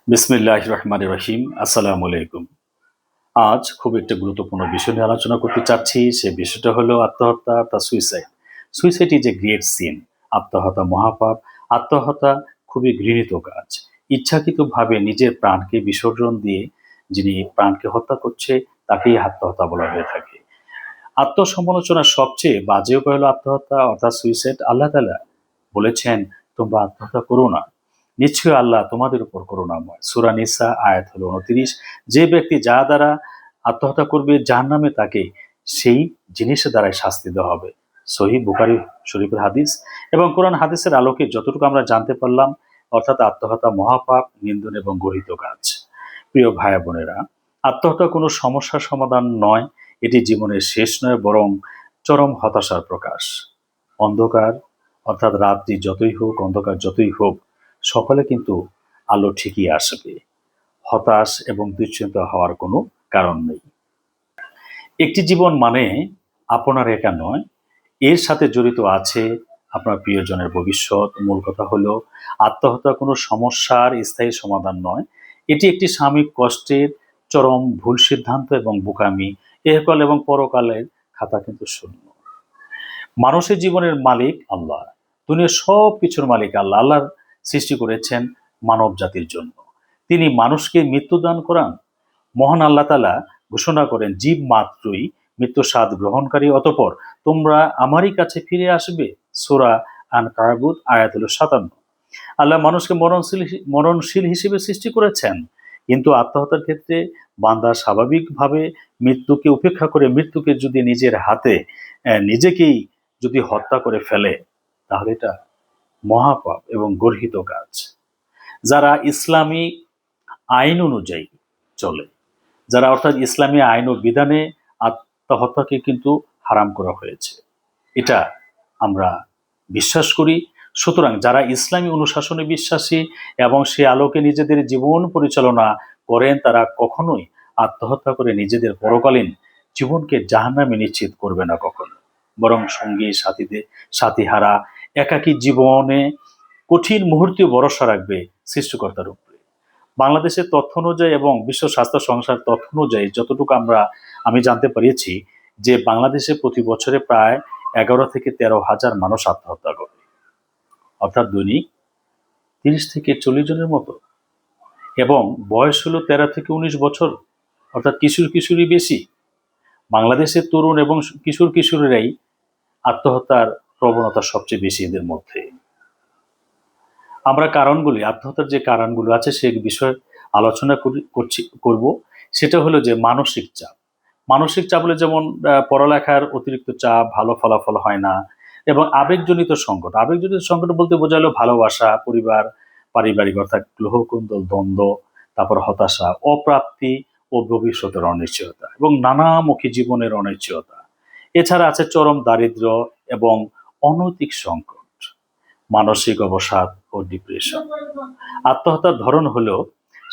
বিসমিল্লাহির রহমানির রহিম। আসসালামু আলাইকুম। আজ খুব একটা গুরুত্বপূর্ণ বিষয় নিয়ে আলোচনা করতে চাচ্ছি। সে বিষয়টা হলো আত্মহত্যা বা suicide. Suicide is a great sin. আত্মহত্যা মহাপাপ। আত্মহত্যা খুবই ঘৃণিত কাজ। ইচ্ছাকৃতভাবে নিজের প্রাণকে বিসর্জন দিয়ে যিনি প্রাণকে হত্যা করছে তাকেই আত্মহত্যা বলা হয়ে থাকে। আত্মসমালোচনার সবচেয়ে বাজে উপায় হলো আত্মহত্যা অর্থাৎ সুইসাইড। আল্লাহ তাআলা বলেছেন, তোমরা আত্মহত্যা করো না, নিশ্চয়ই আল্লাহ তোমাদের উপর করুণাময়। সূরা নিসা আয়াত হলো 29। যে ব্যক্তি যা দ্বারা আত্মহত্যা করবে জাহান্নামে তাকে সেই জিনিসের দ্বারাই শাস্তি দেওয়া হবে। সহিহ বুখারী শরীফের হাদিস। এবং কোরআন হাদিসের আলোকে যতটুকু আমরা জানতে পারলাম, অর্থাৎ আত্মহত্যা মহাপাপ, নিন্দন এবং গর্হিত কাজ। প্রিয় ভাই বোনেরা, আত্মহত্যা কোনো সমস্যার সমাধান নয়, এটি জীবনের শেষ নয়, বরং চরম হতাশার প্রকাশ। অন্ধকার অর্থাৎ রাত্রি যতই হোক, অন্ধকার যতই হোক, সকালে কিন্তু আলো ঠিকই আসবে। হতাশ এবং দুশ্চিন্তা হওয়ার কোনো কারণ নেই। একটি জীবন মানে আপনার একা নয়, এর সাথে জড়িত আছে আপনার প্রিয়জনের ভবিষ্যৎ। মূল কথা হলো, আত্মহত্যা কোনো সমস্যার স্থায়ী সমাধান নয়, এটি একটি সাময়িক কষ্টের চরম ভুল সিদ্ধান্ত এবং বোকামি। এহকাল এবং পরকালের খাতা কিন্তু শূন্য। মানুষের জীবনের মালিক আল্লাহ। দুনিয়ার সব কিছুর মালিক আল্লাহ। আল্লাহর সৃষ্টি করেছেন মানব জাতির জন্য। তিনি মানুষকে মৃত্যু দান করান। মহান আল্লাহ তাআলা ঘোষণা করেন, জীব মাত্রই মৃত্যু স্বাদ গ্রহণকারী, অতঃপর তোমরা আমারই কাছে ফিরে আসবে। সূরা আন-কাবুত আয়াত হলো 57। আল্লাহ মানুষকে মরণশীল হিসেবে সৃষ্টি করেছেন, কিন্তু আত্মহত্যার ক্ষেত্রে বান্দা স্বাভাবিকভাবে মৃত্যুকে উপেক্ষা করে মৃত্যুকে যদি নিজের হাতে নিজেকেই যদি হত্যা করে ফেলে, তাহলে এটা মহাপাপ এবং গর্হিত কাজ। যারা ইসলামী আইন অনুযায়ী চলে, যারা অর্থাৎ ইসলামী আইন ও বিধানে আত্মহত্যাকে কিন্তু হারাম করা হয়েছে, এটা আমরা বিশ্বাস করি। সুতরাং যারা ইসলামী অনুশাসনে বিশ্বাসী এবং সে আলোকে নিজেদের জীবন পরিচালনা করেন, তারা কখনোই আত্মহত্যা করে নিজেদের পরকালীন জীবনকে জাহান্নামে নিশ্চিত করবে না কখনো, বরং সঙ্গী সাথীহারা একাকী জীবনে কঠিন মুহূর্তে ভরসা রাখবে সৃষ্টিকর্তার উপরে। বাংলাদেশের তথ্য অনুযায়ী এবং বিশ্ব স্বাস্থ্য সংস্থার তথ্য অনুযায়ী যতটুকু আমি জানতে পেরেছি, যে বাংলাদেশে প্রতি বছরে প্রায় 11 থেকে 13,000 মানুষ আত্মহত্যা করে, অর্থাৎ দৈনিক 30 থেকে 40 জনের মতো। এবং বয়স হলো 13 থেকে 19 বছর, অর্থাৎ কিশোরী বেশি। বাংলাদেশের তরুণ এবং কিশোরীরাই আত্মহত্যার প্রবণতা সবচেয়ে বেশি এদের মধ্যে। আমরা আত্মহত্যার যে কারণগুলো আছে সে বিষয়ে আলোচনা করব। সেটা হলো যে মানসিক চাপ হলে যেমন পড়ালেখার অতিরিক্ত চাপ, ভালো ফলাফল হয় না, এবং আবেগজনিত সংকট বলতে বোঝালো ভালোবাসা, পরিবার, পারিবারিক অর্থাৎ গ্রহকুণ্ডল দ্বন্দ্ব, তারপর হতাশা, অপ্রাপ্তি ও ভবিষ্যতের অনিশ্চয়তা এবং নানামুখী জীবনের অনিশ্চয়তা। এছাড়া আছে চরম দারিদ্র্য এবং অনৈতিক সংকট, মানসিক অবসাদ ও ডিপ্রেশন। আত্মহত্যার ধরন হলো,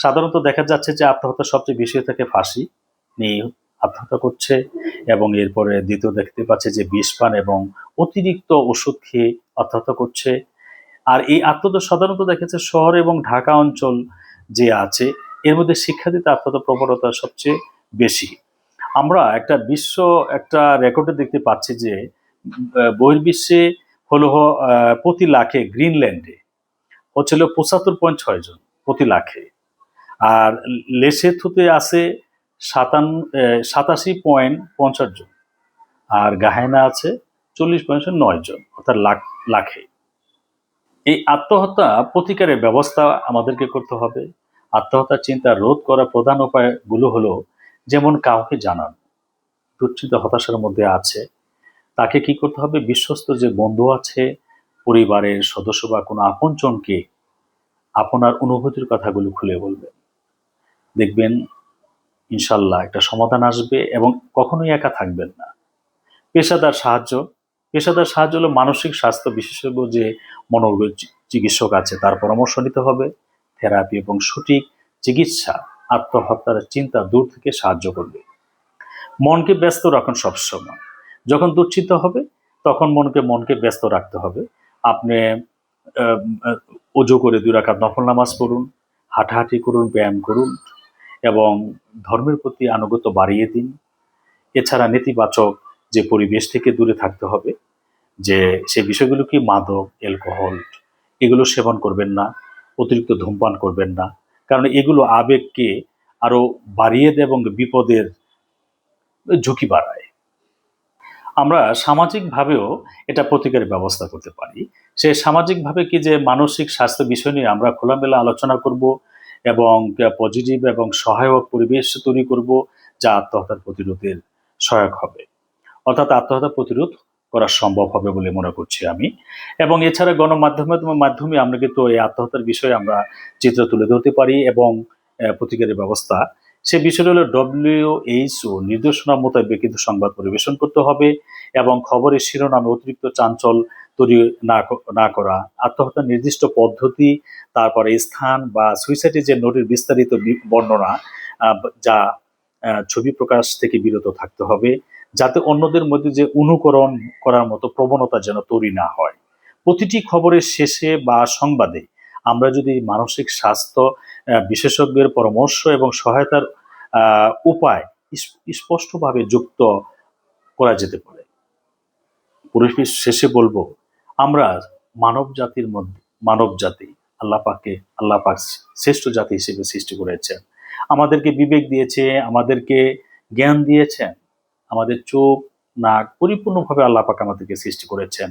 সাধারণত দেখা যাচ্ছে যে আত্মহত্যা সবচেয়ে বেশি হয়ে থাকে ফাঁসি নিয়ে আত্মহত্যা করছে, এবং এরপরে দ্বিতীয় দেখতে পাচ্ছে যে বিষ পান এবং অতিরিক্ত ওষুধ খেয়ে আত্মহত্যা করছে। আর এই আত্মহত্যা সাধারণত দেখা যাচ্ছে শহর এবং ঢাকা অঞ্চল যে আছে, এর মধ্যে শিক্ষার্থীতে আত্মহত্যা প্রবণতা সবচেয়ে বেশি। আমরা একটা রেকর্ডে দেখতে পাচ্ছি যে বহির্বিশ্বে হলো প্রতি লাখে গ্রিনল্যান্ডে হচ্ছিল 75.6 জন প্রতি লাখে, আর লেসোথোতে আছে 87.50 জন, আর গায়ানা আছে 40.9 জন, অর্থাৎ লাখে। এই আত্মহত্যা প্রতিকারের ব্যবস্থা আমাদেরকে করতে হবে। আত্মহত্যার চিন্তা রোধ করার প্রধান উপায়গুলো হলো, যেমন কাউকে জানানো, দুশ্চিন্তা হতাশার মধ্যে আছে, তাকে কি করতে হবে, বিশ্বস্ত যে বন্ধু আছে, পরিবারের সদস্য বা কোনো আপনজনকে আপনার অনুভূতির কথাগুলো খুলে বলবেন। দেখবেন ইনশাল্লাহ একটা সমাধান আসবে এবং কখনোই একা থাকবেন না। পেশাদার সাহায্য হলো মানসিক স্বাস্থ্য বিশেষজ্ঞ যে মনোরোগ চিকিৎসক আছে তার পরামর্শ নিতে হবে। থেরাপি এবং সঠিক চিকিৎসা আত্মহত্যার চিন্তা দূর থেকে সাহায্য করবে। মনকে ব্যস্ত রাখুন সবসময়। যখন দুশ্চিন্তা হবে তখন মনকে ব্যস্ত রাখতে হবে। আপনি অজু করে 2 রাকাত নফল নামাজ পড়ুন, হাঁটাহাঁটি করুন, ব্যায়াম করুন এবং ধর্মের প্রতি আনুগত্য বাড়িয়ে দিন। এছাড়া নেতিবাচক যে পরিবেশ থেকে দূরে থাকতে হবে, যে সে বিষয়গুলো কি মাদক, অ্যালকোহল এগুলো সেবন করবেন না, অতিরিক্ত ধূমপান করবেন না, কারণ এগুলো আবেগকে আরো বাড়িয়ে দেয় এবং বিপদের ঝুঁকি বাড়ায়। আমরা সামাজিকভাবেও এটা প্রতিকারের ব্যবস্থা করতে পারি। সে সামাজিকভাবে কি যে মানসিক স্বাস্থ্য বিষয় নিয়ে আমরা খোলামেলা আলোচনা করব এবং পজিটিভ এবং সহায়ক পরিবেশ তৈরি করব, যা আত্মহত্যার প্রতিরোধের সহায়ক হবে, অর্থাৎ আত্মহত্যা প্রতিরোধ করা সম্ভব হবে বলে মনে করছি আমি। এবং এছাড়া গণমাধ্যমের মাধ্যমে আমরা কিন্তু এই আত্মহত্যার বিষয়ে আমরা চিত্র তুলে ধরতে পারি এবং প্রতিকারের ব্যবস্থা, সে বিষয়টা হলো WHO নির্দেশনা মোতাবেক কিন্তু সংবাদ পরিবেশন করতে হবে এবং খবরের শিরোনামে অতিরিক্ত চাঞ্চল তৈরি না করা, আত্মহত্যার নির্দিষ্ট পদ্ধতি, তারপরে স্থান বা সুইসাইডের যে নোটের বিস্তারিত বর্ণনা, যা ছবি প্রকাশ থেকে বিরত থাকতে হবে, যাতে অন্যদের মধ্যে যে অনুকরণ করার মতো প্রবণতা যেন তৈরি না হয়। প্রতিটি খবরের শেষে বা সংবাদে আমরা যদি মানসিক স্বাস্থ্য বিশেষজ্ঞের পরামর্শ এবং সহায়তার উপায় স্পষ্টভাবে যুক্ত করা যেতে পারে। পরিশেষ শেষে বলবো, আমরা মানব জাতি আল্লাহ পাক শ্রেষ্ঠ জাতি হিসেবে সৃষ্টি করেছেন, আমাদেরকে বিবেক দিয়েছে, আমাদেরকে জ্ঞান দিয়েছেন, আমাদের চোখ নাক পরিপূর্ণভাবে আল্লাহ পাক আমাদেরকে সৃষ্টি করেছেন।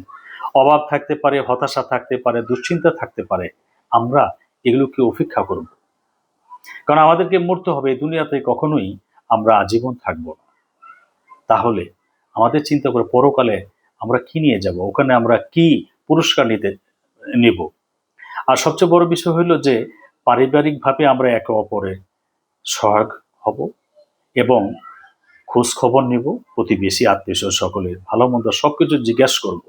অভাব থাকতে পারে, হতাশা থাকতে পারে, দুশ্চিন্তা থাকতে পারে, আমরা এগুলোকে উপেক্ষা করব, কারণ আমাদেরকে মরতে হবে। এই দুনিয়াতে কখনোই আমরা আজীবন থাকবো না। তাহলে আমাদের চিন্তা করে পরকালে আমরা কি নিয়ে যাব, ওখানে আমরা কি পুরস্কার নেব। আর সবচেয়ে বড় বিষয় হলো যে পারিবারিকভাবে আমরা একে অপরের সহায়ক হব এবং খোঁজ খবর নিব, প্রতিবেশী আত্মীয় সকলের ভালো মন্দ সবকিছু জিজ্ঞাসা করব।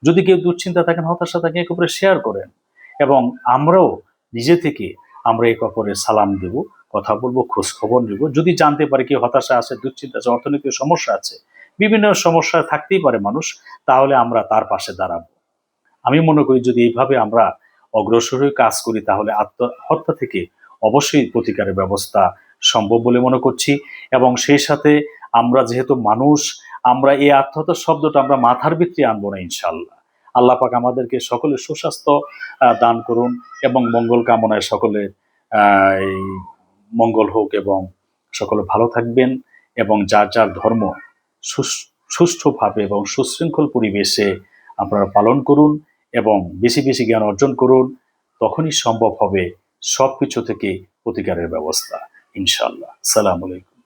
যদি কেউ দুশ্চিন্তা থাকেন, হতাশা থাকে, একে অপরে শেয়ার করেন এবং আমরাও নিজে থেকে আমরা একে অপরের সালাম দেব, কথা বলবো, খোঁজ খবর নিব। যদি জানতে পারে কেউ হতাশা আছে, দুশ্চিন্তা আছে, অর্থনৈতিক সমস্যা আছে, বিভিন্ন সমস্যা থাকতেই পারে মানুষ, তাহলে আমরা তার পাশে দাঁড়াবো। আমি মনে করি যদি এইভাবে আমরা অগ্রসর হয়ে কাজ করি, তাহলে আত্মহত্যা থেকে অবশ্যই প্রতিকারের ব্যবস্থা সম্ভব বলে মনে করছি। এবং সেই সাথে আমরা যেহেতু মানুষ, আমরা এই আত্মহত্যা শব্দটা আমরা মাথার ভিতরে আনবো না ইনশাল্লাহ। আল্লাহ পাক আমাদেরকে সকলের সুস্বাস্থ্য দান করুন এবং মঙ্গল কামনায় সকলের এই মঙ্গল হোক এবং সকলে ভালো থাকবেন এবং যার যার ধর্ম সুষ্ঠুভাবে এবং সুশৃঙ্খল পরিবেশে আপনারা পালন করুন এবং বেশি বেশি জ্ঞান অর্জন করুন। তখনই সম্ভব হবে সবকিছু থেকে প্রতিকারের ব্যবস্থা ইনশাআল্লাহ। আসসালামু আলাইকুম।